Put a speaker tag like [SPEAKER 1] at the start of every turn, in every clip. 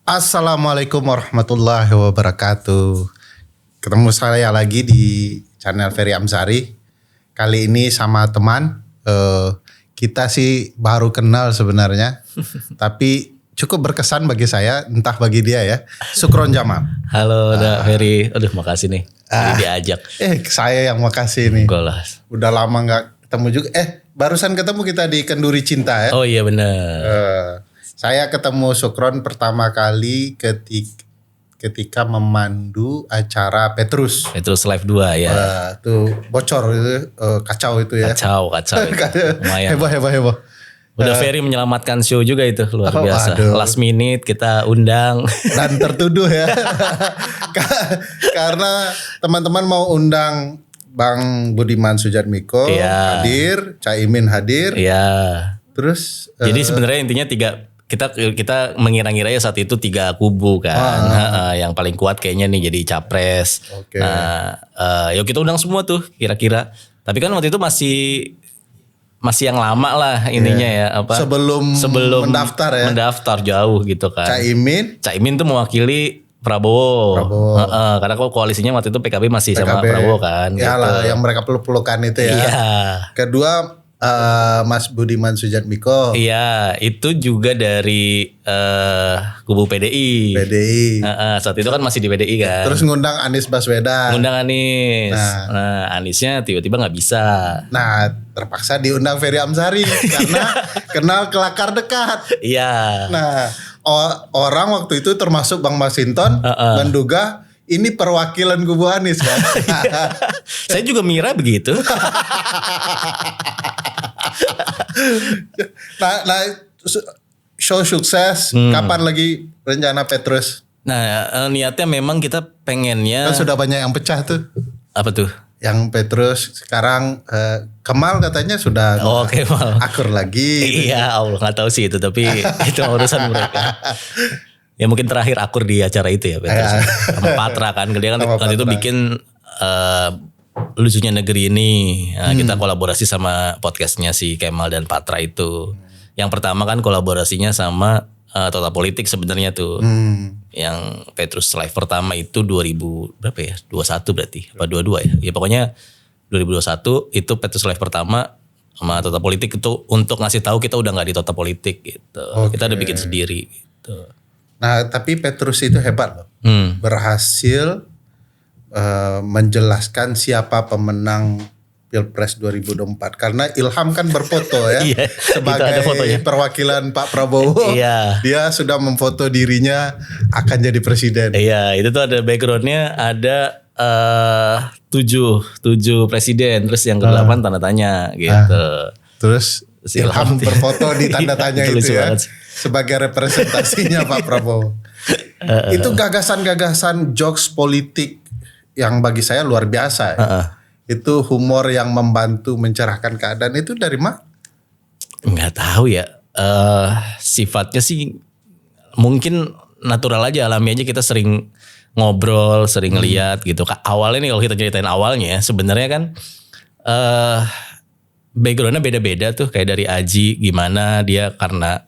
[SPEAKER 1] Assalamualaikum warahmatullahi wabarakatuh. Ketemu saya lagi di channel Ferry Amsari. Kali ini sama teman. Kita sih baru kenal sebenarnya, tapi cukup berkesan bagi saya, entah bagi dia ya. Sukron Jamal.
[SPEAKER 2] Halo Ferry, aduh makasih nih diajak.
[SPEAKER 1] Saya yang makasih nih.
[SPEAKER 2] Golas.
[SPEAKER 1] Udah lama nggak ketemu juga. Barusan ketemu kita di Kenduri Cinta ya.
[SPEAKER 2] Oh iya benar.
[SPEAKER 1] Saya ketemu Sukron pertama kali ketika memandu acara Petrus.
[SPEAKER 2] Petrus Live 2 ya.
[SPEAKER 1] Tuh bocor itu, kacau itu ya.
[SPEAKER 2] Kacau itu. Lumayan.
[SPEAKER 1] Heboh.
[SPEAKER 2] Udah Ferry menyelamatkan show juga itu, luar biasa.
[SPEAKER 1] Aduh.
[SPEAKER 2] Last minute kita undang.
[SPEAKER 1] Dan tertuduh ya. Karena teman-teman mau undang Bang Budiman Sujatmiko hadir, Caimin hadir.
[SPEAKER 2] Iya.
[SPEAKER 1] Terus
[SPEAKER 2] jadi sebenarnya intinya kita mengira-ngira ya saat itu 3 kubu kan. Yang paling kuat kayaknya nih jadi capres.
[SPEAKER 1] Okay.
[SPEAKER 2] Nah, yuk kita undang semua tuh kira-kira. Tapi kan waktu itu masih yang lama lah ininya ya apa? Sebelum
[SPEAKER 1] mendaftar ya.
[SPEAKER 2] Mendaftar jauh gitu kan. Caimin tuh mewakili Prabowo. Karena kok koalisinya waktu itu PKB masih sama Prabowo kan.
[SPEAKER 1] Iyalah, yang mereka peluk-pelukan itu ya.
[SPEAKER 2] Iya.
[SPEAKER 1] Kedua Mas Budiman Sujatmiko.
[SPEAKER 2] Iya, itu juga dari kubu PDI. Saat itu kan masih di PDI kan.
[SPEAKER 1] Terus ngundang Anies Baswedan.
[SPEAKER 2] Nah, Aniesnya tiba-tiba nggak bisa.
[SPEAKER 1] Nah, terpaksa diundang Ferry Amsari karena kenal kelakar dekat.
[SPEAKER 2] Iya.
[SPEAKER 1] Nah, orang waktu itu termasuk Bang Masinton menduga ini perwakilan kubu Anies kan.
[SPEAKER 2] Saya juga mira begitu.
[SPEAKER 1] Nah, show sukses. Kapan lagi rencana Petrus?
[SPEAKER 2] Nah, niatnya memang kita pengennya.
[SPEAKER 1] Kan sudah banyak yang pecah tuh.
[SPEAKER 2] Apa tuh?
[SPEAKER 1] Yang Petrus sekarang Kemal katanya sudah
[SPEAKER 2] Kemal
[SPEAKER 1] akur lagi.
[SPEAKER 2] Iya, Allah nggak tahu sih itu, tapi itu urusan mereka. Ya mungkin terakhir akur di acara itu ya Petrus. Sama Patra kan. Dia kan waktu itu bikin Lucunya Negeri ini. Kita kolaborasi sama podcastnya si Kemal dan Patra itu. Yang pertama kan kolaborasinya sama Total Politik sebenarnya tuh. Yang Petrus Live pertama itu 2000 berapa ya? 21 berarti. Apa 22 ya? Ya pokoknya 2021 itu Petrus Live pertama sama Total Politik itu untuk ngasih tahu kita udah gak di Total Politik gitu. Kita udah bikin sendiri gitu.
[SPEAKER 1] Nah tapi Petrus itu hebat loh. Berhasil menjelaskan siapa pemenang Pilpres 2024. Karena Ilham kan berfoto ya. Sebagai perwakilan Pak Prabowo. Dia sudah memfoto dirinya akan jadi presiden.
[SPEAKER 2] Iya, itu tuh ada backgroundnya, ada 7 presiden. Terus yang ke-8 tanda tanya gitu.
[SPEAKER 1] Terus Ilham berfoto di tanda tanya itu ya. Sebagai representasinya Pak Prabowo. Itu gagasan-gagasan jokes politik yang bagi saya luar biasa. Itu humor yang membantu mencerahkan keadaan itu dari mana?
[SPEAKER 2] Nggak tahu ya. Sifatnya sih mungkin natural aja, alami aja, kita sering ngobrol, sering ngeliat gitu. Awalnya nih kalau kita ceritain awalnya sebenarnya kan backgroundnya beda-beda tuh. Kayak dari Aji gimana dia karena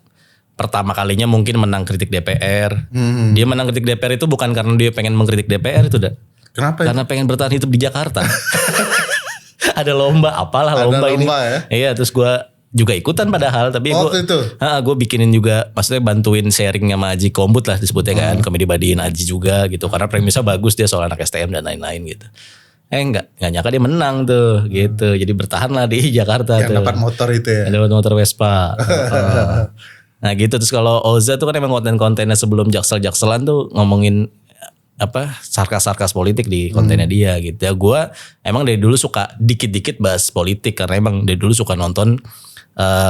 [SPEAKER 2] pertama kalinya mungkin menang kritik DPR. Dia menang kritik DPR itu bukan karena dia pengen mengkritik DPR itu dah.
[SPEAKER 1] Kenapa?
[SPEAKER 2] Karena pengen bertahan hidup di Jakarta. Ada lomba, lomba ini.
[SPEAKER 1] Ya?
[SPEAKER 2] Iya, terus gue juga ikutan padahal, tapi gue bikinin juga, maksudnya bantuin sharing sama Aji Kombut lah disebutnya kan, komedi badiin Aji juga gitu, karena premisnya bagus, dia soal anak STM dan lain-lain gitu. Enggak nyangka dia menang tuh gitu, jadi bertahan lah di Jakarta.
[SPEAKER 1] Yang dapat motor itu ya?
[SPEAKER 2] Yang dapat motor Vespa. Nah gitu. Terus kalau Oza tuh kan emang konten-kontennya sebelum Jaksel-Jakselan tuh ngomongin sarkas-sarkas politik di kontennya dia gitu ya. Gue emang dari dulu suka dikit-dikit bahas politik, karena emang dari dulu suka nonton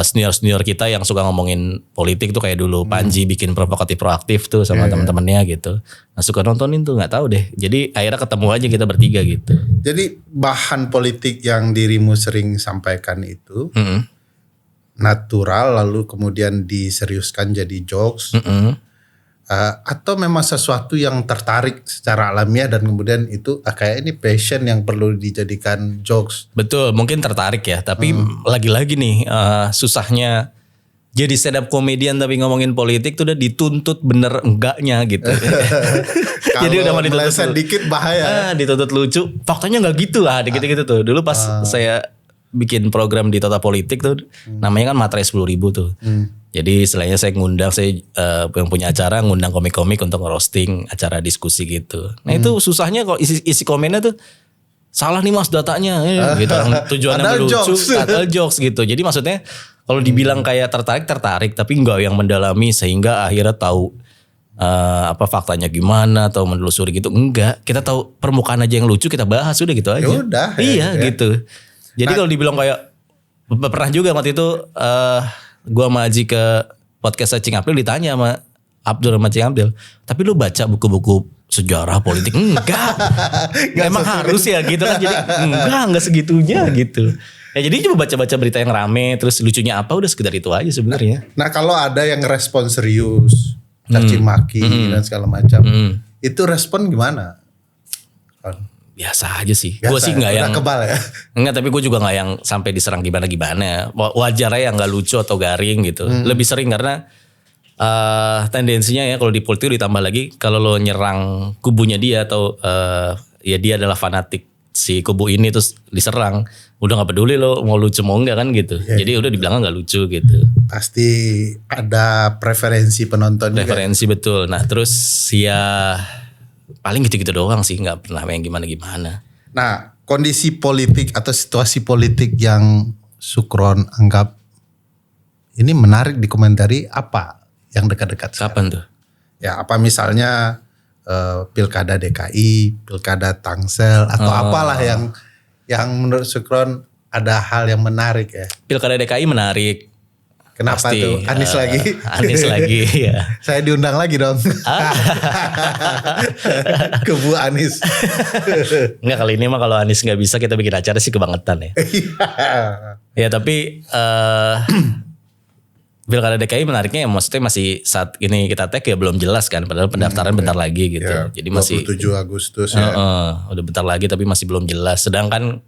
[SPEAKER 2] senior-senior kita yang suka ngomongin politik tuh, kayak dulu Panji bikin provokatif proaktif tuh sama teman-temannya gitu. Nah suka nontonin tuh, nggak tahu deh. Jadi akhirnya ketemu aja kita bertiga gitu.
[SPEAKER 1] Jadi bahan politik yang dirimu sering sampaikan itu natural, lalu kemudian diseriuskan jadi jokes. Atau memang sesuatu yang tertarik secara alamiah dan kemudian itu kayak ini passion yang perlu dijadikan jokes.
[SPEAKER 2] Betul, mungkin tertarik ya, tapi lagi-lagi nih susahnya jadi stand up comedian tapi ngomongin politik tuh udah dituntut bener enggaknya gitu. Jadi udah mau dituntut
[SPEAKER 1] meleset dikit bahaya.
[SPEAKER 2] Dituntut lucu, faktanya nggak gitu lah, gitu-gitu tuh. Dulu pas saya bikin program di Tata Politik tuh, namanya kan materai 10.000 tuh. Jadi istilahnya saya ngundang, saya yang punya acara ngundang komik-komik untuk ngerosting acara diskusi gitu. Nah itu susahnya kalau isi komennya tuh salah nih mas datanya, gitu. Tujuannya lucu, padahal jokes gitu. Jadi maksudnya kalau dibilang kayak tertarik, tapi enggak yang mendalami sehingga akhirnya tahu apa faktanya gimana atau menelusuri gitu. Enggak, kita tahu permukaan aja yang lucu kita bahas udah gitu aja.
[SPEAKER 1] Yaudah,
[SPEAKER 2] iya ya. Gitu. Jadi kalau dibilang kayak pernah juga waktu itu gue sama Aji ke podcast Cing April ditanya sama Abdul sama Cing April, tapi lu baca buku-buku sejarah politik? Enggak. Emang harus ya gitu kan. Jadi enggak segitunya gitu. Ya jadi cuma baca-baca berita yang rame, terus lucunya apa udah sekedar itu aja sebenarnya.
[SPEAKER 1] Nah kalau ada yang respon serius, caci maki dan segala macam, itu respon gimana?
[SPEAKER 2] Biasa aja sih. Gue sih nggak yang
[SPEAKER 1] kebal ya.
[SPEAKER 2] Enggak, tapi gue juga nggak yang sampai diserang gimana. Wajar aja yang nggak lucu atau garing gitu. Lebih sering karena tendensinya ya kalau di politik ditambah lagi kalau lo nyerang kubunya dia atau ya dia adalah fanatik si kubu ini terus diserang, udah nggak peduli lo mau lucu mau enggak kan gitu. Jadi udah dibilang nggak lucu gitu.
[SPEAKER 1] Pasti ada preferensi penonton.
[SPEAKER 2] Preferensi juga. Betul. Nah terus ya paling gitu-gitu doang sih, nggak pernah yang gimana-gimana.
[SPEAKER 1] Nah kondisi politik atau situasi politik yang Sukron anggap ini menarik dikomentari apa yang dekat-dekat sekarang?
[SPEAKER 2] Kapan tuh?
[SPEAKER 1] Ya apa misalnya pilkada DKI, pilkada Tangsel atau apalah yang menurut Sukron ada hal yang menarik ya.
[SPEAKER 2] Pilkada DKI menarik.
[SPEAKER 1] Kenapa
[SPEAKER 2] pasti,
[SPEAKER 1] tuh? Anies lagi.
[SPEAKER 2] Anies lagi ya.
[SPEAKER 1] Saya diundang lagi dong. Kubu Anies.
[SPEAKER 2] Enggak, kali ini mah kalau Anies nggak bisa kita bikin acara sih kebangetan ya. Ya tapi Pilkada DKI menariknya ya maksudnya masih saat ini kita tag ya belum jelas kan, padahal pendaftaran bentar lagi gitu.
[SPEAKER 1] Ya,
[SPEAKER 2] jadi masih
[SPEAKER 1] 27 Agustus ya.
[SPEAKER 2] Udah bentar lagi tapi masih belum jelas. Sedangkan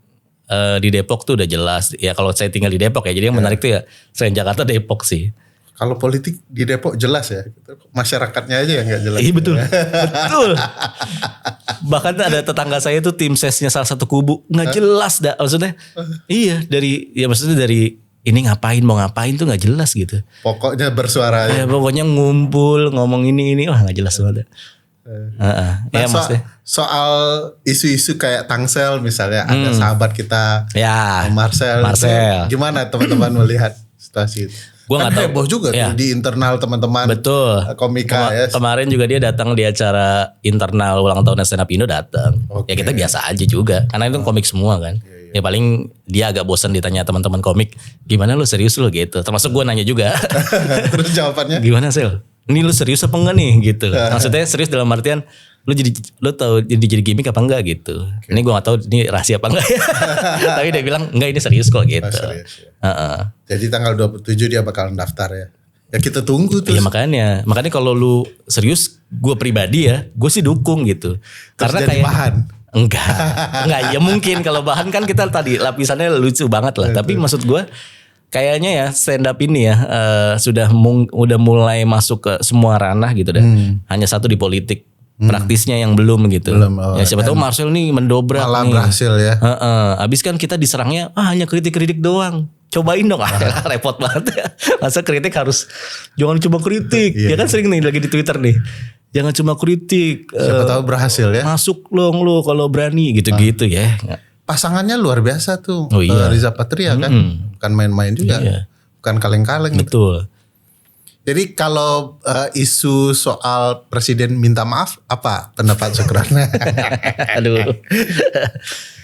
[SPEAKER 2] di Depok tuh udah jelas. Ya kalau saya tinggal di Depok ya, jadi yang menarik tuh ya selain Jakarta Depok sih.
[SPEAKER 1] Kalau politik di Depok jelas ya, masyarakatnya aja yang nggak jelas.
[SPEAKER 2] Iya betul, betul. Bahkan ada tetangga saya tuh tim sesnya salah satu kubu nggak jelas dah, maksudnya. Iya maksudnya dari ini mau ngapain tuh nggak jelas gitu.
[SPEAKER 1] Pokoknya bersuara.
[SPEAKER 2] Ya pokoknya ngumpul ngomong ini wah nggak jelas banget.
[SPEAKER 1] Nah,
[SPEAKER 2] ya
[SPEAKER 1] soal isu-isu kayak Tangsel misalnya, ada sahabat kita
[SPEAKER 2] ya,
[SPEAKER 1] Marcel. Gimana teman-teman melihat situasi itu?
[SPEAKER 2] Gue nggak tahu.
[SPEAKER 1] Heboh juga tuh di internal teman-teman.
[SPEAKER 2] Betul.
[SPEAKER 1] Komika ya.
[SPEAKER 2] Kemarin juga dia datang di acara internal ulang tahun Stand Up Indo datang. Ya kita biasa aja juga, karena itu komik semua kan. Ya paling dia agak bosan ditanya teman-teman komik, gimana lu serius lu gitu. Termasuk gue nanya juga.
[SPEAKER 1] Terus jawabannya?
[SPEAKER 2] Gimana Sel? Ini lu serius apa enggak nih gitu. Maksudnya serius dalam artian lu tahu jadi gimmick apa enggak gitu. Ini gue gak tahu ini rahasia apa enggak ya. Tapi dia bilang enggak, ini serius kok gitu.
[SPEAKER 1] Serius, ya. Jadi tanggal 27 dia bakal daftar ya. Ya kita tunggu tuh.
[SPEAKER 2] Iya makanya kalau lu serius, gue pribadi ya, gue sih dukung gitu.
[SPEAKER 1] Terus
[SPEAKER 2] karena
[SPEAKER 1] jadi
[SPEAKER 2] kayak
[SPEAKER 1] bahan.
[SPEAKER 2] Enggak ya mungkin kalau bahan kan kita tadi lapisannya lucu banget lah. Tapi maksud gue kayaknya ya stand up ini ya udah mulai masuk ke semua ranah gitu dan hanya satu di politik. Praktisnya yang belum gitu. Ya siapa tahu Marcel nih mendobrak
[SPEAKER 1] malah
[SPEAKER 2] nih.
[SPEAKER 1] Berhasil ya.
[SPEAKER 2] Abis kan kita diserangnya hanya kritik-kritik doang. Cobain dong, repot banget ya. Masa kritik harus jangan cuma kritik. Ya kan sering nih lagi di Twitter nih. Jangan cuma kritik.
[SPEAKER 1] Siapa tahu berhasil ya.
[SPEAKER 2] Masuk dong lo kalau berani gitu-gitu ya.
[SPEAKER 1] Pasangannya luar biasa tuh.
[SPEAKER 2] Oh, iya.
[SPEAKER 1] Riza Patria kan. Bukan main-main juga.
[SPEAKER 2] Iya.
[SPEAKER 1] Bukan kaleng-kaleng.
[SPEAKER 2] Betul.
[SPEAKER 1] Jadi kalau isu soal presiden minta maaf, apa pendapat Sukron?
[SPEAKER 2] Aduh.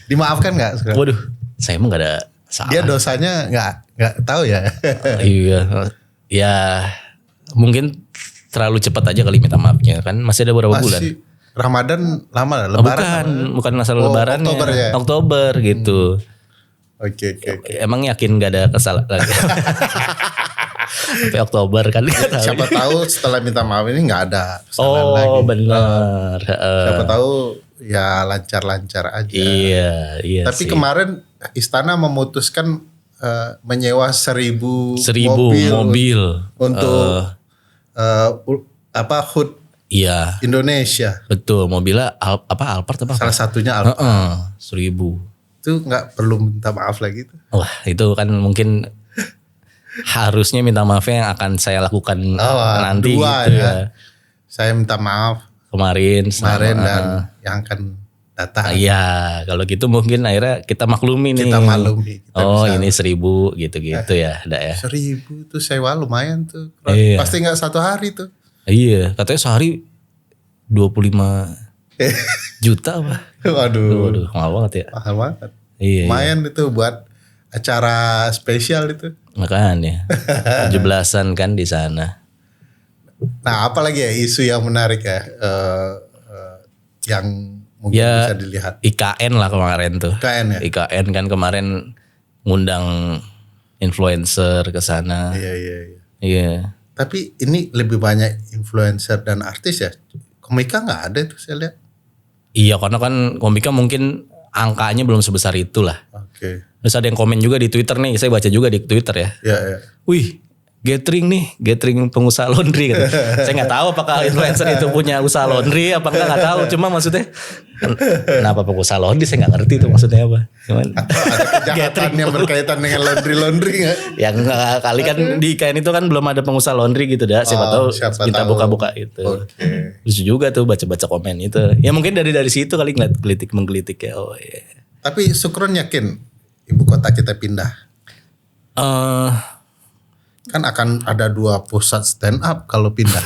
[SPEAKER 1] Dimaafkan gak Sukron?
[SPEAKER 2] Waduh, saya emang gak ada salah.
[SPEAKER 1] Dia dosanya gak tahu ya.
[SPEAKER 2] Iya. Ya mungkin terlalu cepat aja kali minta maafnya kan. Masih ada beberapa bulan.
[SPEAKER 1] Ramadan lama lah, Lebaran.
[SPEAKER 2] Bukan masalah Lebaran
[SPEAKER 1] Oktober ya.
[SPEAKER 2] Oktober gitu.
[SPEAKER 1] Oke.
[SPEAKER 2] Emang yakin gak ada kesalahan? Sampai Oktober kan.
[SPEAKER 1] Siapa tahu setelah minta maaf ini gak ada kesalahan lagi.
[SPEAKER 2] Oh benar.
[SPEAKER 1] Siapa tahu ya lancar-lancar aja.
[SPEAKER 2] Iya.
[SPEAKER 1] Tapi
[SPEAKER 2] sih.
[SPEAKER 1] kemarin Istana memutuskan menyewa 1.000
[SPEAKER 2] mobil
[SPEAKER 1] untuk HUT
[SPEAKER 2] iya
[SPEAKER 1] Indonesia.
[SPEAKER 2] betul, mobilnya Alphard apa?
[SPEAKER 1] Salah satunya Alphard.
[SPEAKER 2] 1.000.
[SPEAKER 1] Itu nggak perlu minta maaf lagi tuh.
[SPEAKER 2] Wah itu kan mungkin harusnya minta maafnya yang akan saya lakukan nanti gitu ya.
[SPEAKER 1] Saya minta maaf
[SPEAKER 2] Kemarin
[SPEAKER 1] dan yang akan datang.
[SPEAKER 2] Iya, kalau gitu mungkin akhirnya kita maklumi nih.
[SPEAKER 1] Kita maklumi.
[SPEAKER 2] Ini 1.000 gitu-gitu ya, ada ya.
[SPEAKER 1] 1.000 tuh sewa lumayan tuh.
[SPEAKER 2] Iya.
[SPEAKER 1] Pasti nggak 1 hari tuh.
[SPEAKER 2] Iya, katanya sehari 25 juta apa?
[SPEAKER 1] Waduh,
[SPEAKER 2] mahal banget ya.
[SPEAKER 1] mahal banget.
[SPEAKER 2] Iya.
[SPEAKER 1] Lumayan itu buat acara spesial itu.
[SPEAKER 2] Makanya 17-an kan di sana.
[SPEAKER 1] Nah, apalagi ya isu yang menarik ya, yang mungkin
[SPEAKER 2] Ya,
[SPEAKER 1] bisa dilihat.
[SPEAKER 2] IKN lah kemarin tuh.
[SPEAKER 1] IKN ya.
[SPEAKER 2] IKN kan kemarin ngundang influencer ke sana.
[SPEAKER 1] Iya.
[SPEAKER 2] Iya.
[SPEAKER 1] Tapi ini lebih banyak influencer dan artis ya. Komika nggak ada tuh saya lihat.
[SPEAKER 2] Iya, karena kan komika mungkin angkanya belum sebesar itulah.
[SPEAKER 1] Oke.
[SPEAKER 2] Terus ada yang komen juga di Twitter nih, saya baca juga di Twitter ya.
[SPEAKER 1] Ya.
[SPEAKER 2] Wih, gathering pengusaha laundry gitu. Saya nggak tahu apakah influencer itu punya usaha laundry apa nggak tahu. Cuma maksudnya kenapa pengusaha laundry saya nggak ngerti itu maksudnya apa. Cuman
[SPEAKER 1] Ada kejahatan yang berkaitan dengan laundry ya?
[SPEAKER 2] yang kali kan di IKN itu kan belum ada pengusaha laundry gitu dah. Siapa tahu kita buka-buka itu.
[SPEAKER 1] Oke.
[SPEAKER 2] Lucu juga tuh baca-baca komen itu. Ya mungkin dari situ kali ngeliat menggelitik ya. Oh iya.
[SPEAKER 1] Tapi Sukron yakin ibu kota kita pindah. Kan akan ada 2 pusat stand up kalau pindah.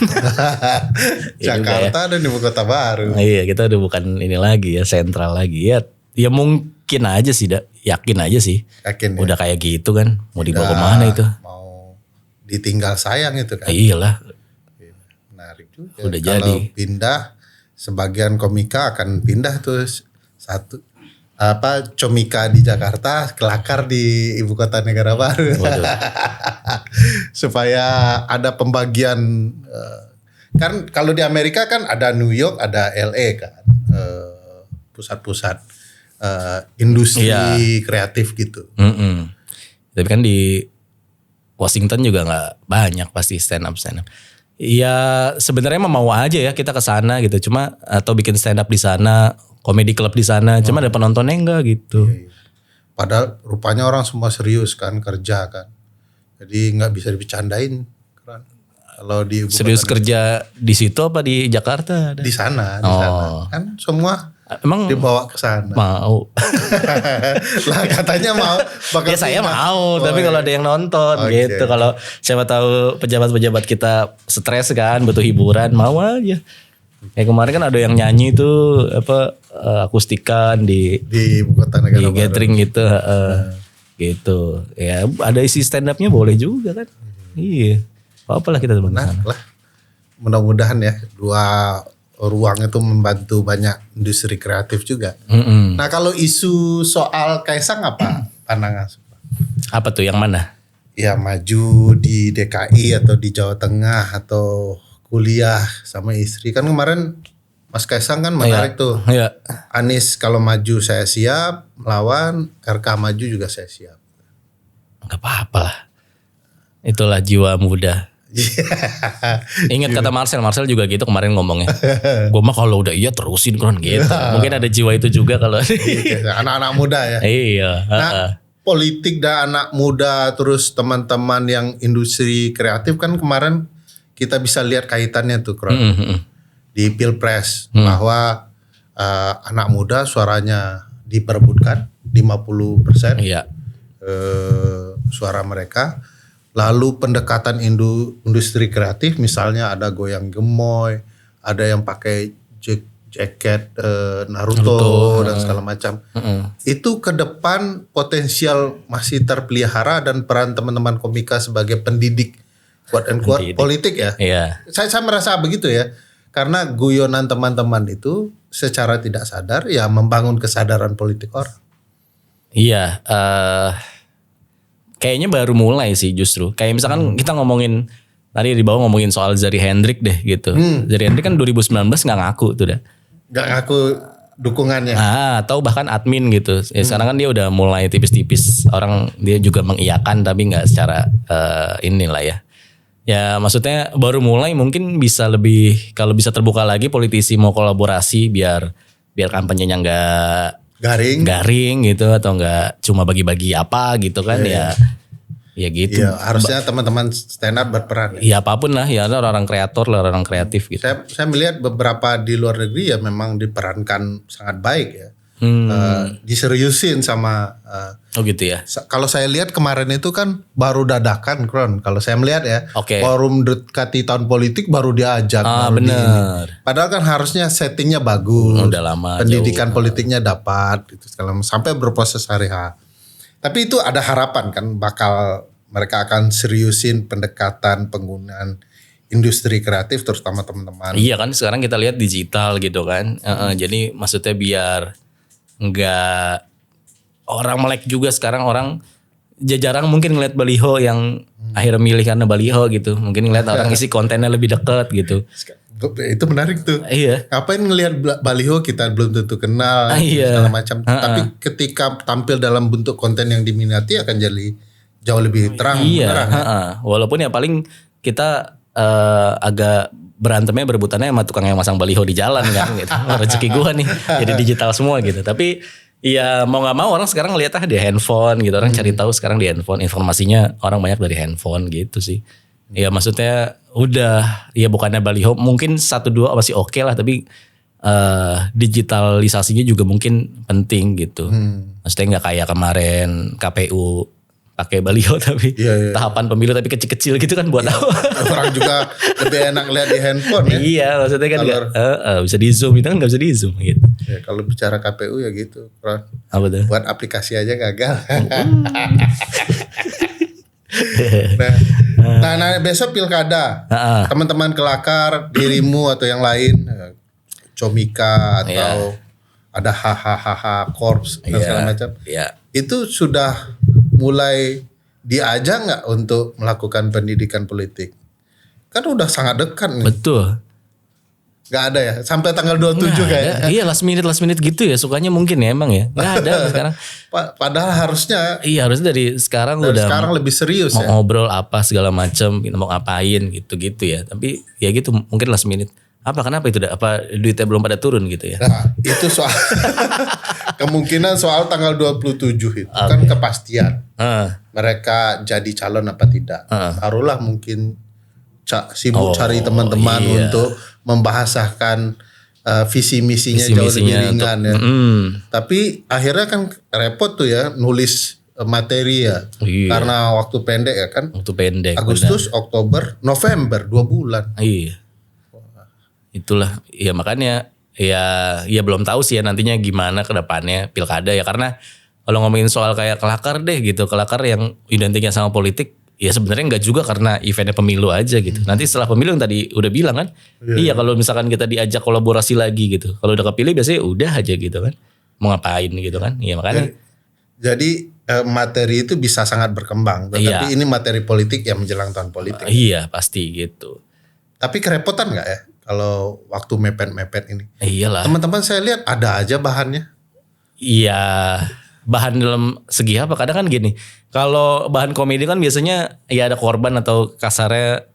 [SPEAKER 1] Jakarta dan ibu kota baru.
[SPEAKER 2] Iya, kita udah bukan ini lagi ya, sentral lagi ya. Ya mungkin aja sih, yakin aja sih.
[SPEAKER 1] Yakin ya?
[SPEAKER 2] Udah kayak gitu kan, mau dibawa kemana itu?
[SPEAKER 1] Mau ditinggal sayang itu kan.
[SPEAKER 2] Iyalah,
[SPEAKER 1] Menarik juga.
[SPEAKER 2] Udah
[SPEAKER 1] Kalau
[SPEAKER 2] jadi.
[SPEAKER 1] pindah, sebagian komika akan pindah tuh comika di Jakarta, kelakar di ibu kota negara baru. Supaya ada pembagian, kan kalau di Amerika kan ada New York, ada LA kan, pusat-pusat industri kreatif gitu.
[SPEAKER 2] Tapi kan di Washington juga nggak banyak pasti stand up. Ya sebenarnya mau aja ya kita ke sana gitu, cuma atau bikin stand up di sana, komedi club di sana, cuma ada penontonnya enggak gitu.
[SPEAKER 1] Padahal rupanya orang semua serius kan kerja kan, jadi nggak bisa dibercandain. Kalau di
[SPEAKER 2] serius kerja di situ apa di Jakarta?
[SPEAKER 1] Di sana, kan semua
[SPEAKER 2] emang
[SPEAKER 1] dibawa ke sana.
[SPEAKER 2] Mau.
[SPEAKER 1] Lah katanya mau.
[SPEAKER 2] Ya saya mau, tapi kalau ada yang nonton gitu. Kalau siapa tahu pejabat-pejabat kita stres kan, butuh hiburan, mau aja. Kayak kemarin kan ada yang nyanyi tuh akustikan di
[SPEAKER 1] ibu kota negara
[SPEAKER 2] di gathering gitu, gitu. Ya ada isi stand upnya boleh juga kan. Iya. Apa-apalah kita teman sana.
[SPEAKER 1] Mudah-mudahan ya 2 ruang itu membantu banyak industri kreatif juga. Nah kalau isu soal Kaisang apa pandangan?
[SPEAKER 2] Apa tuh yang mana?
[SPEAKER 1] Ya maju di DKI atau di Jawa Tengah atau kuliah sama istri. Kan kemarin Mas Kaisang kan menarik tuh.
[SPEAKER 2] Iya.
[SPEAKER 1] Anies kalau maju saya siap, melawan RK maju juga saya siap.
[SPEAKER 2] Gak apa-apa lah. Itulah jiwa muda. Ingat kata Marcel juga gitu kemarin ngomongnya. Gue mah kalau udah terusin kan gitu. Mungkin ada jiwa itu juga kalau
[SPEAKER 1] anak-anak muda ya.
[SPEAKER 2] Iya.
[SPEAKER 1] Nah, politik dan anak muda terus teman-teman yang industri kreatif kan kemarin kita bisa lihat kaitannya tuh di Pilpres bahwa anak muda suaranya diperebutkan 50% suara mereka. Lalu pendekatan industri kreatif misalnya ada goyang gemoy, ada yang pakai jaket Naruto dan segala macam. Itu ke depan potensial masih terpelihara dan peran teman-teman komika sebagai pendidik quote and quote politik ya.
[SPEAKER 2] Iya.
[SPEAKER 1] Saya merasa begitu ya. Karena guyonan teman-teman itu secara tidak sadar ya membangun kesadaran politik orang.
[SPEAKER 2] Iya, kayaknya baru mulai sih justru. Kayak misalkan kita ngomongin tadi di bawah ngomongin soal Zari Hendrik deh gitu. Zari Hendrik kan 2019 nggak ngaku tuh dah.
[SPEAKER 1] Nggak ngaku dukungannya.
[SPEAKER 2] Atau bahkan admin gitu. Ya, sekarang kan dia udah mulai tipis-tipis, orang dia juga mengiyakan tapi nggak secara inilah ya. Ya maksudnya baru mulai, mungkin bisa lebih, kalau bisa terbuka lagi politisi mau kolaborasi biar kampanyenya nggak garing gitu, atau nggak cuma bagi-bagi apa gitu kan. Ya gitu.
[SPEAKER 1] Iya, harusnya teman-teman stand up berperan.
[SPEAKER 2] Ya apapun lah, ya orang kreator lah, orang kreatif gitu.
[SPEAKER 1] Saya melihat beberapa di luar negeri ya memang diperankan sangat baik ya. Diseriusin sama
[SPEAKER 2] Oh gitu ya.
[SPEAKER 1] kalau saya lihat kemarin itu kan baru dadakan Kron. Kalau saya melihat ya, forum dekati tahun politik baru diajak.
[SPEAKER 2] Benar.
[SPEAKER 1] Padahal kan harusnya settingnya bagus.
[SPEAKER 2] Udah lama.
[SPEAKER 1] Pendidikan politiknya dapat gitu sampai berproses hari H. Tapi itu ada harapan kan mereka akan seriusin pendekatan penggunaan industri kreatif terutama teman-teman.
[SPEAKER 2] Iya kan sekarang kita lihat digital gitu kan. Jadi maksudnya biar nggak orang melek juga, sekarang orang jarang mungkin ngeliat baliho yang akhirnya milih karena baliho gitu. Mungkin ngeliat orang isi kontennya lebih deket gitu.
[SPEAKER 1] Itu menarik tuh.
[SPEAKER 2] Iya.
[SPEAKER 1] Ngapain ngelihat baliho kita belum tentu kenal segala macam. Tapi ketika tampil dalam bentuk konten yang diminati akan jadi jauh lebih terang.
[SPEAKER 2] Iya. Walaupun ya paling kita agak berantemnya berebutannya sama tukang yang masang baliho di jalan kan gitu. Rezeki gua nih jadi digital semua gitu. Tapi ya mau nggak mau orang sekarang ngeliat di handphone gitu. Orang cari tahu sekarang di handphone. Informasinya orang banyak dari handphone gitu sih. Ya maksudnya udah, ya bukannya baliho mungkin 1-2 masih oke lah, tapi digitalisasinya juga mungkin penting gitu. Maksudnya nggak kayak kemarin KPU pakai baliho tapi tahapan pemilu tapi kecil-kecil gitu kan buat apa?
[SPEAKER 1] Orang juga lebih enak lihat di handphone ya.
[SPEAKER 2] Iya maksudnya kan bisa di zoom, itu kan nggak bisa di zoom gitu.
[SPEAKER 1] Ya, kalau bicara KPU ya gitu,
[SPEAKER 2] apa tuh?
[SPEAKER 1] Buat aplikasi aja gagal. Nah, besok pilkada, teman-teman kelakar, dirimu atau yang lain, Comika atau ada hahaha korps dan segala macam, itu sudah mulai diajak nggak untuk melakukan pendidikan politik? Kan udah sangat dekat nih.
[SPEAKER 2] Betul.
[SPEAKER 1] Gak ada ya sampai tanggal 27 kayaknya.
[SPEAKER 2] Iya last minute gitu ya sukanya mungkin ya emang ya. Gak ada sekarang.
[SPEAKER 1] Padahal harusnya.
[SPEAKER 2] Iya harusnya dari sekarang
[SPEAKER 1] sekarang lebih serius
[SPEAKER 2] mau ngobrol apa segala macam, mau ngapain gitu ya. Tapi ya gitu mungkin last minute. Kenapa itu? Apa duitnya belum pada turun gitu ya?
[SPEAKER 1] Nah, itu soal kemungkinan soal tanggal 27 itu kan kepastian. Mereka jadi calon apa tidak. Barulah mungkin sibuk cari teman-teman untuk membahasakan visi misinya jauh lebih ringan ya. Tapi akhirnya kan repot tuh ya nulis materi ya. Karena waktu pendek ya kan.
[SPEAKER 2] Waktu pendek.
[SPEAKER 1] Agustus, Oktober, November 2 bulan.
[SPEAKER 2] Iya. Itulah ya makanya ya belum tahu sih ya nantinya gimana ke depannya pilkada ya, karena kalau ngomongin soal kayak kelakar deh gitu, kelakar yang identiknya sama politik ya sebenarnya enggak juga karena eventnya pemilu aja gitu. Nanti setelah pemilu yang tadi udah bilang kan, iya kalau misalkan kita diajak kolaborasi lagi gitu, kalau udah kepilih biasanya udah aja gitu kan, mau ngapain gitu kan, ya makanya.
[SPEAKER 1] Jadi materi itu bisa sangat berkembang, tetapi ini materi politik yang menjelang tahun politik.
[SPEAKER 2] Iya pasti gitu.
[SPEAKER 1] Tapi kerepotan nggak ya kalau waktu mepet-mepet ini?
[SPEAKER 2] Iyalah.
[SPEAKER 1] Teman-teman saya lihat ada aja bahannya.
[SPEAKER 2] Iya. Bahan dalam segi apa? Kadang kan gini, kalau bahan komedi kan biasanya ya ada korban atau kasarnya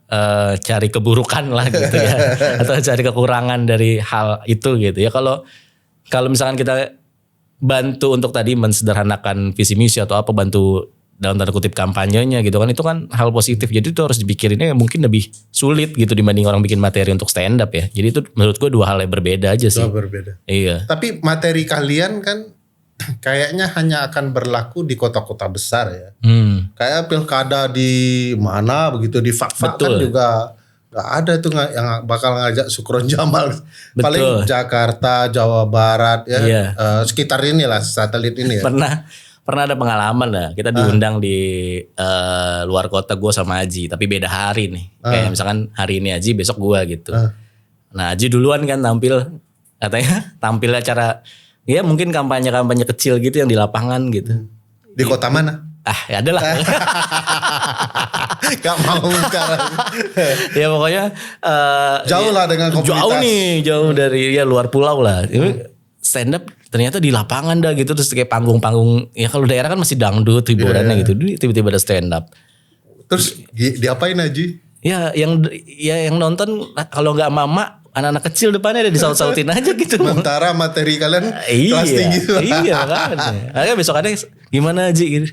[SPEAKER 2] cari keburukan lah gitu ya, atau cari kekurangan dari hal itu gitu ya. Kalau misalkan kita bantu untuk tadi mensederhanakan visi misi atau apa, bantu dalam tanda kutip kampanyenya gitu kan, itu kan hal positif. Jadi itu harus dipikirinnya mungkin lebih sulit gitu dibanding orang bikin materi untuk stand up ya. Jadi itu menurut gue 2 hal yang berbeda aja sih.
[SPEAKER 1] 2 berbeda.
[SPEAKER 2] Iya.
[SPEAKER 1] Tapi materi kalian kan kayaknya hanya akan berlaku di kota-kota besar ya. Kayak pilkada di mana begitu di Fak-Fak kan juga gak ada tuh yang bakal ngajak Sukron Jamal.
[SPEAKER 2] Betul.
[SPEAKER 1] Paling Jakarta, Jawa Barat ya, sekitar inilah satelit ini ya.
[SPEAKER 2] Pernah ada pengalaman lah, kita diundang di luar kota, gue sama Aji, tapi beda hari nih. Kayak misalkan hari ini Aji, besok gue gitu. Nah Aji duluan kan tampil, katanya tampil acara, ya mungkin kampanye kecil gitu yang di lapangan gitu.
[SPEAKER 1] Di kota mana?
[SPEAKER 2] Ya adalah.
[SPEAKER 1] Gak mau sekarang.
[SPEAKER 2] Ya pokoknya
[SPEAKER 1] jauh lah dengan komunitas.
[SPEAKER 2] Jauh dari ya luar pulau lah. stand up ternyata di lapangan dah gitu, terus kayak panggung-panggung ya kalau daerah kan masih dangdut hiburannya gitu, tiba-tiba ada stand up.
[SPEAKER 1] Terus diapain Haji?
[SPEAKER 2] Ya yang nonton kalau nggak mama anak-anak kecil depannya ada disaut-sautin aja gitu.
[SPEAKER 1] Sementara materi kalian kelas tinggi.
[SPEAKER 2] Iya makanya. Akhirnya besokannya gimana Haji gitu.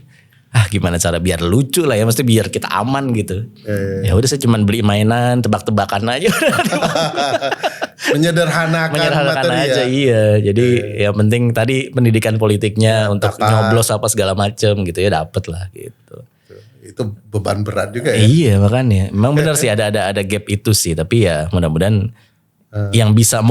[SPEAKER 2] Gimana cara biar lucu lah ya, mesti biar kita aman gitu. Ya udah saya cuman beli mainan, tebak-tebakan aja.
[SPEAKER 1] Menyederhanakan materi
[SPEAKER 2] aja,
[SPEAKER 1] ya.
[SPEAKER 2] Iya. Jadi yang penting tadi pendidikan politiknya untuk nyoblos apa segala macem gitu ya dapet lah gitu.
[SPEAKER 1] Itu beban berat juga ya.
[SPEAKER 2] Iya makanya. Memang benar sih ada gap itu sih, tapi ya mudah-mudahan yang bisa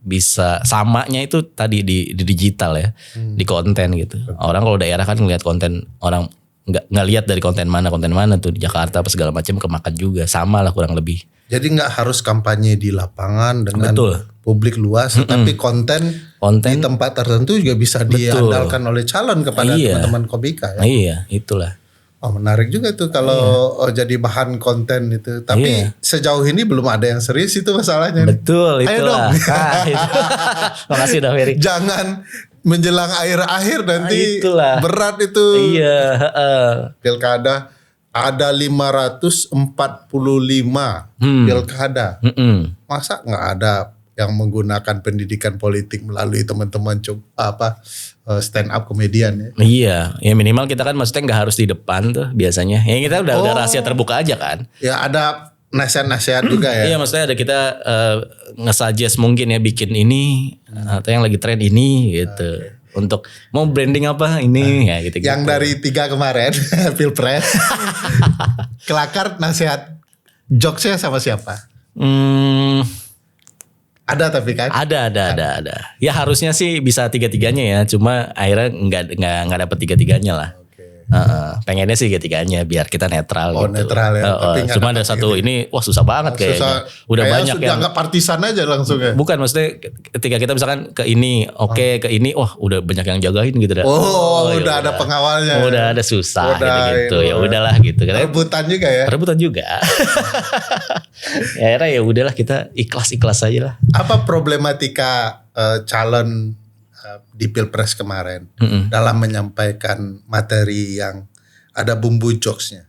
[SPEAKER 2] bisa samanya itu tadi di digital ya, di konten gitu. Orang kalau daerah kan ngelihat konten, orang nggak lihat dari konten mana tuh di Jakarta apa segala macam kemakan juga, sama lah kurang lebih.
[SPEAKER 1] Jadi nggak harus kampanye di lapangan dengan publik luas, tapi konten di tempat tertentu juga bisa diandalkan oleh calon kepada teman-teman komika ya.
[SPEAKER 2] Iya, itulah.
[SPEAKER 1] Oh menarik juga tuh kalau jadi bahan konten itu. Tapi sejauh ini belum ada yang serius itu masalahnya.
[SPEAKER 2] Betul, itulah. Makasih dah Ferry.
[SPEAKER 1] Jangan menjelang akhir-akhir nanti berat itu.
[SPEAKER 2] Iya.
[SPEAKER 1] Pilkada ada 545 pilkada. Masa nggak ada yang menggunakan pendidikan politik melalui teman-teman stand up komedian ya.
[SPEAKER 2] Iya, ya minimal kita kan maksudnya nggak harus di depan tuh biasanya. Ya kita udah rahasia terbuka aja kan.
[SPEAKER 1] Ya ada nasihat-nasihat juga ya.
[SPEAKER 2] Iya maksudnya ada kita nge-suggest mungkin ya bikin ini atau yang lagi tren ini gitu. Untuk mau branding apa ini ya gitu.
[SPEAKER 1] Yang dari 3 kemarin Pilpres. Kelakar nasihat jokesnya sama siapa? Ada tapi kan?
[SPEAKER 2] Ada. Ya harusnya sih bisa 3-3-nya ya. Cuma akhirnya nggak dapet 3-3-nya lah. Pengennya sih 3-3-nya biar kita netral gitu.
[SPEAKER 1] Netral ya.
[SPEAKER 2] Cuma ada satu ini wah susah banget kayaknya. Udah banyak yang
[SPEAKER 1] dianggap partisan aja langsung ya.
[SPEAKER 2] Bukan maksudnya ketika kita misalkan ke ini ke ini wah udah banyak yang jagain gitu dah.
[SPEAKER 1] Udah ada pengawalnya.
[SPEAKER 2] Udah ada susah gitu. Ya udahlah gitu.
[SPEAKER 1] Rebutan juga ya.
[SPEAKER 2] Rebutan juga. Ya akhirnya ya udahlah kita ikhlas aja lah.
[SPEAKER 1] Apa problematika calon di Pilpres kemarin dalam menyampaikan materi yang ada bumbu jokesnya?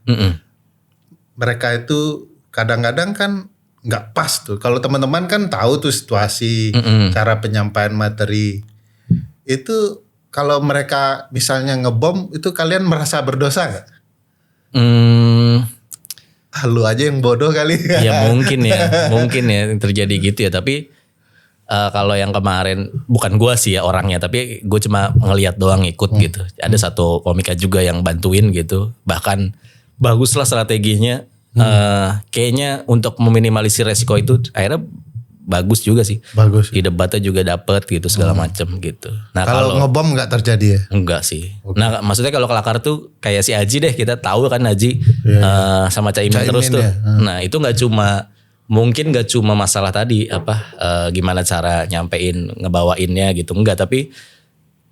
[SPEAKER 1] Mereka itu kadang-kadang kan nggak pas tuh. Kalau teman-teman kan tahu tuh situasi, cara penyampaian materi itu. Kalau mereka misalnya ngebom itu kalian merasa berdosa nggak? Lu aja yang bodoh kali.
[SPEAKER 2] Ya mungkin ya terjadi gitu ya. Tapi kalau yang kemarin bukan gue sih ya orangnya, tapi gue cuma ngelihat doang ikut gitu. Ada satu komika juga yang bantuin gitu. Bahkan bagus lah strateginya. Kayaknya untuk meminimalisir resiko itu akhirnya bagus juga sih.
[SPEAKER 1] Bagus.
[SPEAKER 2] Di debatnya juga dapet gitu segala macem gitu. Nah
[SPEAKER 1] kalau ngebom nggak terjadi ya?
[SPEAKER 2] Enggak sih. Okay. Nah maksudnya kalau kelakar tuh kayak si Aji deh, kita tahu kan Aji sama Caimin terus tuh. Nah itu mungkin gak cuma masalah tadi gimana cara nyampein ngebawainnya gitu, enggak, tapi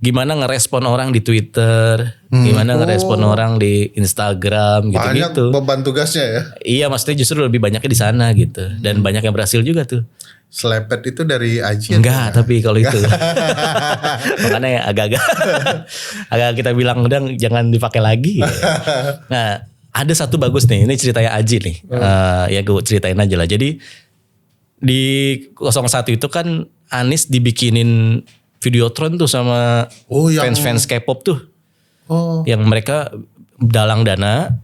[SPEAKER 2] gimana ngerespon orang di Twitter, gimana ngerespon orang di Instagram gitu.
[SPEAKER 1] Banyak beban tugasnya ya.
[SPEAKER 2] Iya maksudnya justru lebih banyaknya di sana gitu, dan banyak yang berhasil juga tuh.
[SPEAKER 1] Selepet itu dari Aji?
[SPEAKER 2] Enggak, tapi kalau itu makanya agak-agak kita bilang udah jangan dipakai lagi. Nah ada satu bagus nih, ini ceritanya Aji nih. Ya gue ceritain aja lah. Jadi di 01 itu kan Anies dibikinin Videotron tuh sama fans-fans K-pop tuh. Yang mereka dalang dana.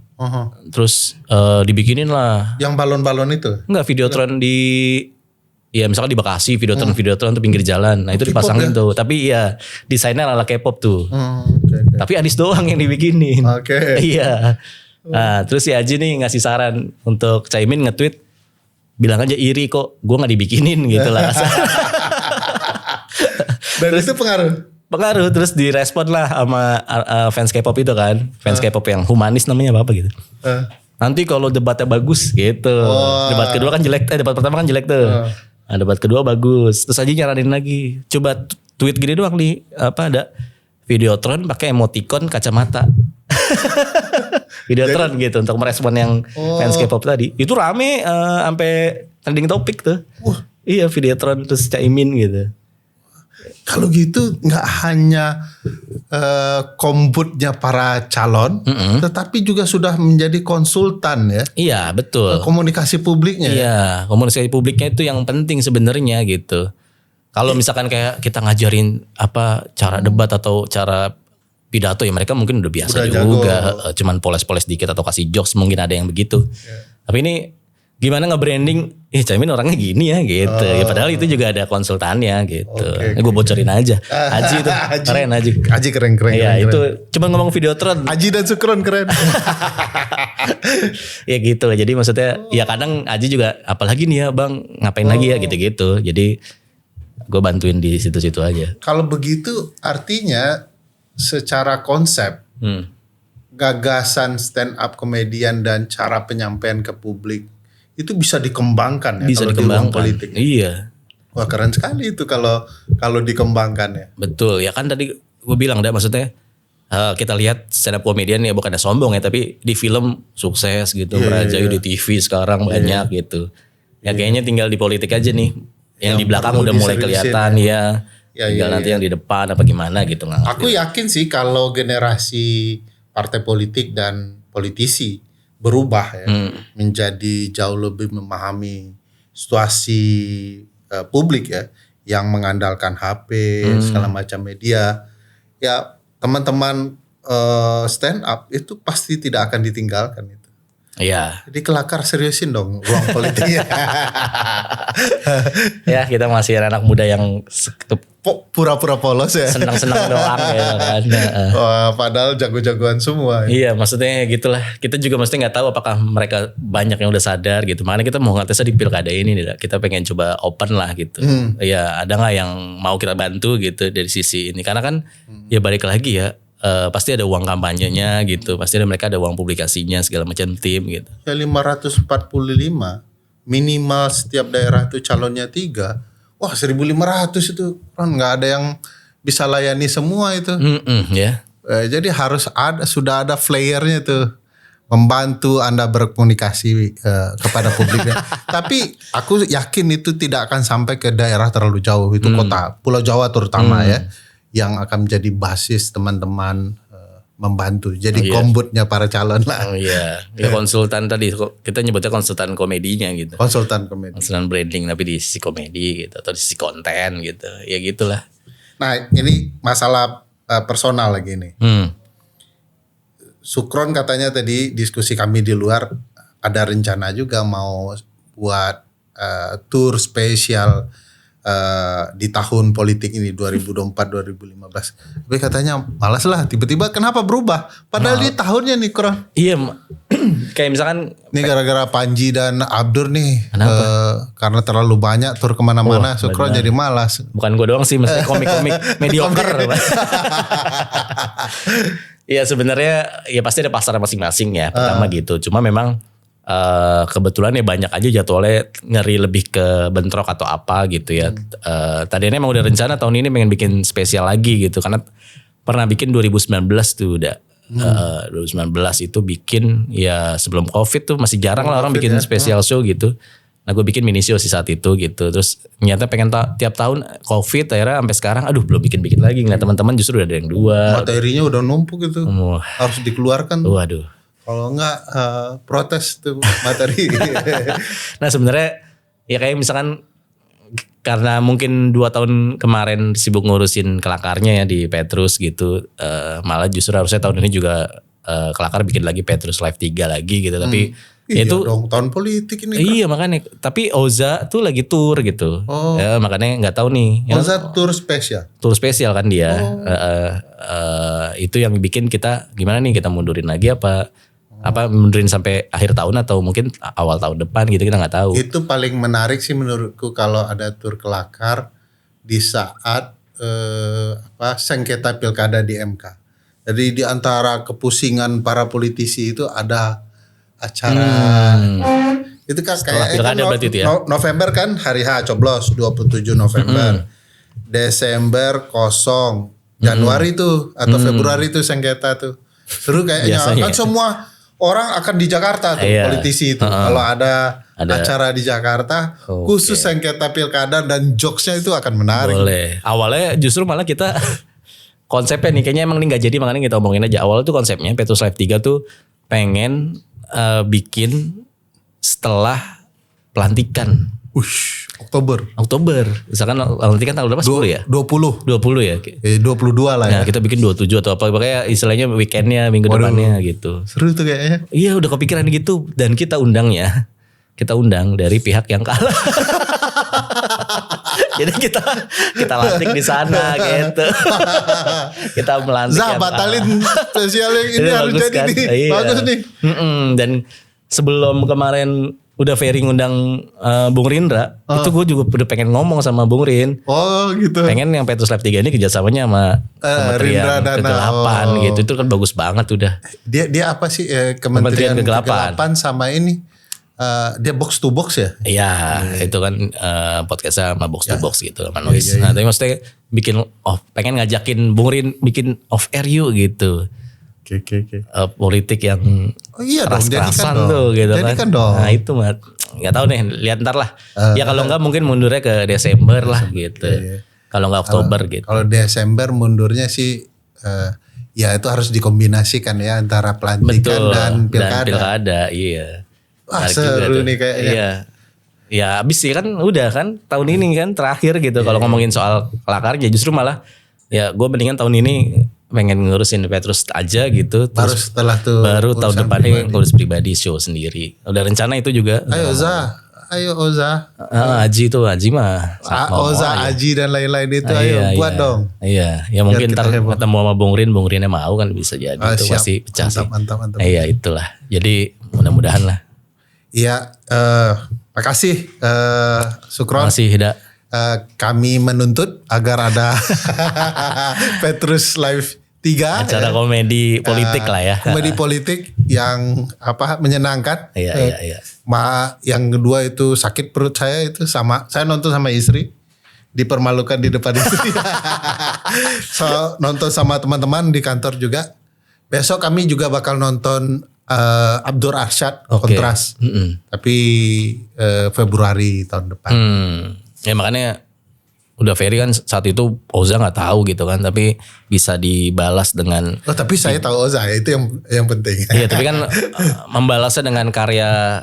[SPEAKER 2] Terus dibikinin lah.
[SPEAKER 1] Yang balon-balon itu?
[SPEAKER 2] Enggak, Videotron ya misalkan di Bekasi, Videotron tuh pinggir jalan. Nah itu dipasangin tuh. Tapi ya desainnya ala K-pop tuh. Tapi Anies doang yang dibikinin. Iya. Nah terus si Aji nih ngasih saran untuk Caimin nge-tweet, bilang aja iri kok gue gak dibikinin gitu lah.
[SPEAKER 1] Dan terus, itu pengaruh?
[SPEAKER 2] Terus direspon lah sama fans K-pop itu kan. Fans K-pop yang humanis namanya apa gitu. Nanti kalau debatnya bagus gitu. Debat kedua kan jelek, debat pertama kan jelek tuh. Nah debat kedua bagus. Terus Aji nyaranin lagi, coba tweet gini doang nih, ada Videotron pakai emoticon kacamata. Videotron gitu untuk merespon yang fans K-pop tadi. Itu rame sampai trending topik tuh. Iya, Videotron terus Caimin gitu.
[SPEAKER 1] Kalau gitu nggak hanya kombutnya para calon, tetapi juga sudah menjadi konsultan ya.
[SPEAKER 2] Iya, betul.
[SPEAKER 1] Komunikasi publiknya.
[SPEAKER 2] Iya, komunikasi publiknya itu yang penting sebenarnya gitu. Kalau misalkan kayak kita ngajarin apa cara debat atau cara pidato ya mereka mungkin udah biasa juga, cuman poles-poles dikit atau kasih jokes mungkin ada yang begitu. Tapi ini gimana nge-branding, Caimin orangnya gini ya gitu. Ya padahal itu juga ada konsultannya gitu. Ini gue bocorin aja. Aji itu keren Aji.
[SPEAKER 1] Aji keren.
[SPEAKER 2] Iya itu cuma ngomong Videotron.
[SPEAKER 1] Aji dan Sukron keren.
[SPEAKER 2] Ya gitu. Jadi maksudnya ya kadang Aji juga apalagi nih ya bang ngapain lagi ya gitu-gitu. Jadi gue bantuin di situ-situ aja.
[SPEAKER 1] Kalau begitu artinya secara konsep gagasan stand up komedian dan cara penyampaian ke publik itu bisa dikembangkan ya
[SPEAKER 2] bisa
[SPEAKER 1] kalau
[SPEAKER 2] dikembangkan.
[SPEAKER 1] di ruang politik.
[SPEAKER 2] Iya.
[SPEAKER 1] Wah keren sekali itu kalau dikembangkan ya.
[SPEAKER 2] Betul ya kan tadi gue bilang dah maksudnya kita lihat stand up komedian ya bukannya sombong ya tapi di film sukses gitu merajayu di TV sekarang banyak gitu. Ya kayaknya tinggal di politik aja nih. Yang di belakang udah mulai kelihatan ya. Tinggal nanti yang di depan apa gimana gitu.
[SPEAKER 1] Aku yakin sih kalau generasi partai politik dan politisi berubah ya menjadi jauh lebih memahami situasi publik ya yang mengandalkan HP segala macam media ya teman-teman stand up itu pasti tidak akan ditinggalkan itu.
[SPEAKER 2] Iya.
[SPEAKER 1] Jadi kelakar seriusin dong ruang politiknya.
[SPEAKER 2] Ya kita masih anak muda yang
[SPEAKER 1] pura-pura polos ya.
[SPEAKER 2] Senang-senang doang ya kan.
[SPEAKER 1] Wah, padahal jago-jagoan semua. Ya.
[SPEAKER 2] Iya maksudnya gitulah. Kita juga mesti nggak tahu apakah mereka banyak yang udah sadar gitu. Makanya kita mau ngetesnya di pilkada ini nih. Kita pengen coba open lah gitu. Ya ada nggak yang mau kita bantu gitu dari sisi ini. Karena kan ya balik lagi ya. Pasti ada uang kampanyenya gitu. Pasti mereka ada uang publikasinya segala macam tim gitu.
[SPEAKER 1] Ya 545 minimal setiap daerah itu calonnya 3. Wah 1.500 itu kan nggak ada yang bisa layani semua itu.
[SPEAKER 2] Ya.
[SPEAKER 1] Jadi harus sudah ada flayernya tuh membantu Anda berkomunikasi kepada publiknya. Tapi aku yakin itu tidak akan sampai ke daerah terlalu jauh itu kota Pulau Jawa terutama ya. Yang akan menjadi basis teman-teman membantu. Jadi kombutnya para calon lah.
[SPEAKER 2] Oh iya. Ya konsultan tadi kita nyebutnya konsultan komedinya gitu.
[SPEAKER 1] Konsultan komedi.
[SPEAKER 2] Konsultan branding tapi di sisi komedi gitu atau di sisi konten gitu. Ya gitulah.
[SPEAKER 1] Nah, ini masalah personal lagi nih. Sukron katanya tadi diskusi kami di luar ada rencana juga mau buat tour spesial di tahun politik ini 2024-2015. Tapi katanya malas lah tiba-tiba kenapa berubah? Padahal di tahunnya nih kurang.
[SPEAKER 2] Iya, kayak misalkan.
[SPEAKER 1] Ini gara-gara Panji dan Abdur nih. Karena terlalu banyak tur kemana-mana. Sukron jadi malas.
[SPEAKER 2] Bukan gue doang sih, mesti komik-komik mediocre. Iya sebenarnya ya pasti ada pasar masing-masing ya. Pertama gitu. Cuma memang kebetulan ya banyak aja jadwalnya ngeri lebih ke bentrok atau apa gitu ya. Tadinya emang udah rencana tahun ini pengen bikin spesial lagi gitu karena pernah bikin 2019 tuh udah 2019 itu bikin ya sebelum COVID tuh masih jarang lah orang bikin spesial show gitu. Nah gue bikin mini show sih saat itu gitu. Terus ternyata pengen tiap tahun COVID akhirnya sampai sekarang aduh belum bikin lagi. Ngeliat teman-teman justru udah ada yang 2.
[SPEAKER 1] Materinya udah numpuk gitu. Harus dikeluarkan.
[SPEAKER 2] Waduh.
[SPEAKER 1] Kalau enggak protes tuh materi.
[SPEAKER 2] Nah sebenarnya ya kayak misalkan karena mungkin 2 tahun kemarin sibuk ngurusin kelakarnya ya di Petrus gitu. Malah justru harusnya tahun ini juga kelakar bikin lagi Petrus Live 3 lagi gitu. Tapi
[SPEAKER 1] iya
[SPEAKER 2] itu
[SPEAKER 1] dong tahun politik ini.
[SPEAKER 2] Iya makanya. Tapi Oza tuh lagi tour gitu. Ya, makanya gak tahu nih.
[SPEAKER 1] Oza tour spesial.
[SPEAKER 2] Tour spesial kan dia. Itu yang bikin kita gimana nih kita mundurin lagi apa mundurin sampai akhir tahun atau mungkin awal tahun depan gitu kita nggak tahu.
[SPEAKER 1] Itu paling menarik sih menurutku kalau ada tur kelakar di saat sengketa pilkada di MK. Jadi di antara kepusingan para politisi itu ada acara itu kan kayak November kan hari H coblos 27 November. Desember kosong. Januari tuh atau Februari tuh sengketa tuh. Seru kayaknya kan semua orang akan di Jakarta tuh politisi itu. Kalau ada
[SPEAKER 2] ada
[SPEAKER 1] acara di Jakarta khusus sengketa pilkada dan jokesnya itu akan menarik.
[SPEAKER 2] Boleh. Awalnya justru malah kita konsepnya nih kayaknya emang ini nggak jadi, makanya kita omongin aja. Awalnya tuh konsepnya Petrus Live 3 tuh pengen bikin setelah pelantikan.
[SPEAKER 1] Oktober.
[SPEAKER 2] Misalkan pelantikan tanggal berapa? 10 ya?
[SPEAKER 1] 20
[SPEAKER 2] ya.
[SPEAKER 1] 22 lah ya.
[SPEAKER 2] Nah, kita bikin 27 atau apa, makanya istilahnya weekendnya minggu depannya gitu.
[SPEAKER 1] Seru tuh kayaknya.
[SPEAKER 2] Iya, udah kepikiran gitu, dan kita undang dari pihak yang kalah. Jadi kita lantik di sana gitu. Kita melantik.
[SPEAKER 1] Batalin spesial yang ini harus jadi
[SPEAKER 2] kan?
[SPEAKER 1] nih.
[SPEAKER 2] Iya.
[SPEAKER 1] Bagus nih.
[SPEAKER 2] Dan sebelum kemarin udah Ferry ngundang Bung Rindra, itu gue juga udah pengen ngomong sama Bung Rin.
[SPEAKER 1] Oh gitu.
[SPEAKER 2] Pengen yang Petrus Live 3 ini kerjasamanya sama Kementerian Kegelapan gitu. Itu kan bagus banget udah.
[SPEAKER 1] Dia apa sih Kementerian Kegelapan sama ini? Dia box to box ya?
[SPEAKER 2] Iya, itu kan podcast sama box to box gitu sama Noise. Nah, tapi maksudnya pengen ngajakin Bung Rin bikin off air yuk gitu.
[SPEAKER 1] Oke.
[SPEAKER 2] Politik yang
[SPEAKER 1] keras-kerasan
[SPEAKER 2] tuh gitu
[SPEAKER 1] kan. Dong.
[SPEAKER 2] Nah itu mah nggak tahu nih, lihat ntar lah. Ya kalau nggak mungkin mundurnya ke Desember lah gitu. Kalau nggak Oktober gitu.
[SPEAKER 1] Kalau Desember mundurnya sih ya itu harus dikombinasikan ya antara pelantikan dan pilkada.
[SPEAKER 2] Iya.
[SPEAKER 1] Wah, seru nih kayaknya.
[SPEAKER 2] Iya. Ya abis sih kan udah kan tahun ini kan terakhir gitu. Kalau ngomongin soal kelakarnya justru malah ya gue mendingan tahun ini pengen ngurusin Petrus aja gitu.
[SPEAKER 1] Baru setelah tuh.
[SPEAKER 2] Baru tahun depannya ngurus pribadi show sendiri. Udah rencana itu juga.
[SPEAKER 1] Ayo Oza.
[SPEAKER 2] Aji mah.
[SPEAKER 1] Aji dan lain-lain itu buat dong.
[SPEAKER 2] Iya, ya mungkin ntar ketemu sama Bung Rinnya mau kan bisa jadi itu
[SPEAKER 1] siap.
[SPEAKER 2] pasti pecah sih.
[SPEAKER 1] Mantap.
[SPEAKER 2] Iya itulah. Jadi mudah-mudahan lah.
[SPEAKER 1] Iya, makasih Sukron.
[SPEAKER 2] Makasih Hida.
[SPEAKER 1] Kami menuntut agar ada Petrus Live 3
[SPEAKER 2] acara komedi politik lah ya.
[SPEAKER 1] Komedi politik yang menyenangkan.
[SPEAKER 2] Iya.
[SPEAKER 1] Yang kedua itu sakit perut saya itu saya nonton sama istri, dipermalukan di depan istri. So nonton sama teman-teman di kantor juga. Besok kami juga bakal nonton Abdur Arsyad Kontras. Tapi Februari tahun depan.
[SPEAKER 2] Ya makanya udah Ferry kan saat itu Oza nggak tahu gitu kan, tapi bisa dibalas dengan.
[SPEAKER 1] Tapi saya tahu Oza, itu yang penting.
[SPEAKER 2] Iya, tapi kan membalasnya dengan karya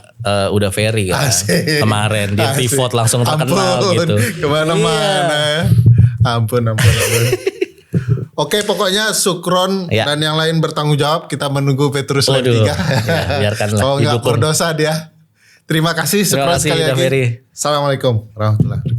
[SPEAKER 2] udah Ferry kan. Kemarin dia pivot langsung terkenal gitu.
[SPEAKER 1] Kemana-mana. Ampun. Oke, pokoknya Sukron dan yang lain bertanggung jawab. Kita menunggu Petrus Live 3.
[SPEAKER 2] Ya, biarkanlah.
[SPEAKER 1] Kalau nggak berdosa dia. Terima kasih Sukron sekali lagi. Assalamualaikum warahmatullahi wabarakatuh.